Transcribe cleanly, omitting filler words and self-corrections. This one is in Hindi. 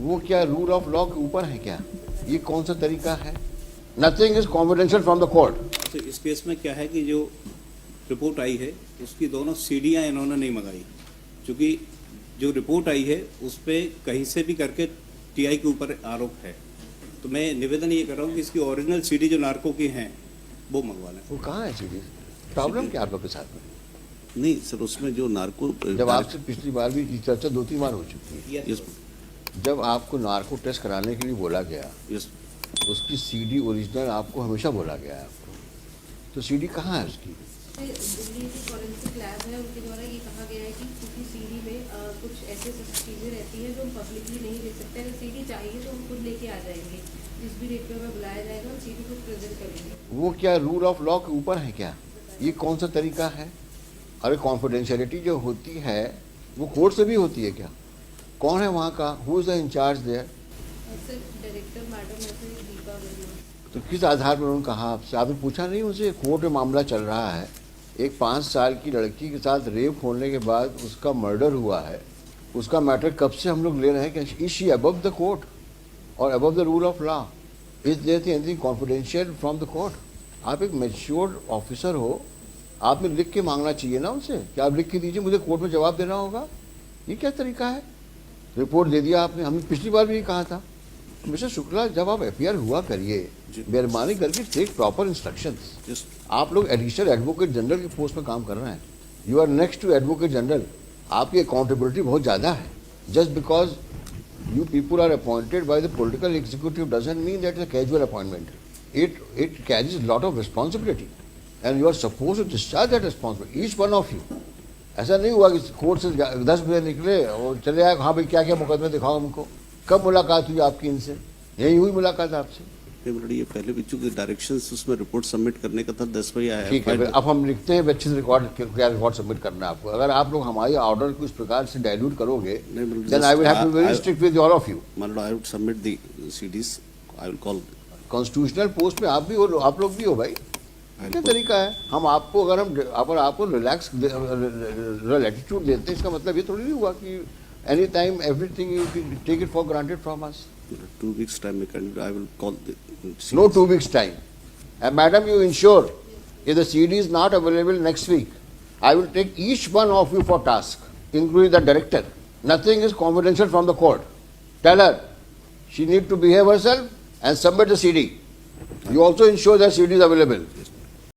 वो क्या रूल ऑफ लॉ के ऊपर है क्या? ये कौन सा तरीका है? Nothing is confidential from the court. तो इस केस में क्या है कि जो रिपोर्ट आई है उसकी दोनों सीडियां इन्होंने नहीं मंगाई, क्योंकि जो रिपोर्ट आई है उस पर कहीं से भी करके टीआई के ऊपर आरोप है। तो मैं निवेदन ये कर रहा हूँ कि इसकी ओरिजिनल सीडी जो नार्को की हैं वो मंगवा लें। वो कहाँ है सीडी? प्रॉब्लम क्या आप लोग के साथ में? नहीं सर, उसमें जो नार्को जब आपसे पिछली बार भी चर्चा 2-3 बार हो चुकी है। यस जब आपको नार्को टेस्ट कराने के लिए बोला गया, यस उसकी सीडी ओरिजिनल आपको हमेशा बोला गया है आपको, तो सीडी कहाँ है उसकी? दिल्ली की फॉरेंसिक लैब है, उनके द्वारा ये कहा गया है कि क्योंकि सीडी में कुछ ऐसे चीज़ें रहती हैं जो हम पब्लिकली नहीं ले सकते। अगर सीडी चाहिए तो हम खुद लेके आ जाएंगे, जिस भी डेट पे हमें बुलाया जाएगा हम सीडी खुद प्रेजेंट करेंगे। वो क्या रूल ऑफ लॉ के ऊपर है क्या? ये कौन सा तरीका है? अरे कॉन्फिडेंशियलिटी जो होती है वो कोर्ट से भी होती है क्या? कौन है वहाँ का? Who is the incharge there? Sir director madam है सर दीपा वर्मा। तो किस आधार पर उन्होंने कहा आपसे? आपने पूछा नहीं उनसे? कोर्ट में मामला चल रहा है, एक 5 साल की लड़की के साथ रेप होने के बाद उसका मर्डर हुआ है, उसका मैटर कब से हम लोग ले रहे हैं कि is she above the court और above the rule of law? Is there anything confidential from the court? आप एक मैच्योर्ड ऑफिसर हो, आपने लिख के मांगना चाहिए ना उनसे कि आप लिख के दीजिए, मुझे कोर्ट में जवाब देना होगा। ये क्या तरीका है? रिपोर्ट दे दिया आपने, हमने पिछली बार भी ये कहा था। मिस्टर शुक्ला, जब आप एफआईआर हुआ करिए, मेहरबानी करके टेक प्रॉपर इंस्ट्रक्शंस। आप लोग एडिशनल एडवोकेट जनरल की पोस्ट में काम कर रहे हैं, you are next to advocate general, आपकी अकाउंटेबिलिटी बहुत ज़्यादा है। Just because you people are appointed by the political executive doesn't mean that is a casual appointment. It carries lot of responsibility and you are supposed to discharge that responsibility, each one of you. ऐसा नहीं हुआ कि कोर्ट से 10 बजे निकले और चले आए, हाँ भाई क्या क्या मुकदमे दिखाओ हमको। कब मुलाकात हुई आपकी इनसे? यही हुई मुलाकात आपसे? ये पहले भी चूंकि डायरेक्शंस उसमें रिपोर्ट सबमिट करने का था 10 बजे आया। ठीक है, अब हम लिखते हैं अच्छे से रिकॉर्ड, क्या रिकॉर्ड सबमिट करना है आपको। अगर आप लोग हमारे ऑर्डर को इस प्रकार से डाइल्यूट करोगे, then I will have to be very strict with all of you. I would submit the CDs. I will call. Constitutional post में आप भी हो, आप लोग भी हो भाई। क्या तरीका है? हम आपको अगर आपको रिलैक्स एटीट्यूड देते हैं, इसका मतलब ये थोड़ी नहीं हुआ कि any time everything you take it for granted from us. 2 weeks time I will call the CDs. No 2 weeks time. And madam, you ensure if the CD is not available next week, I will take each one of you for task, including the director. Nothing is confidential from the court. Tell her she need to behave herself and submit the CD. You also ensure that CD is available.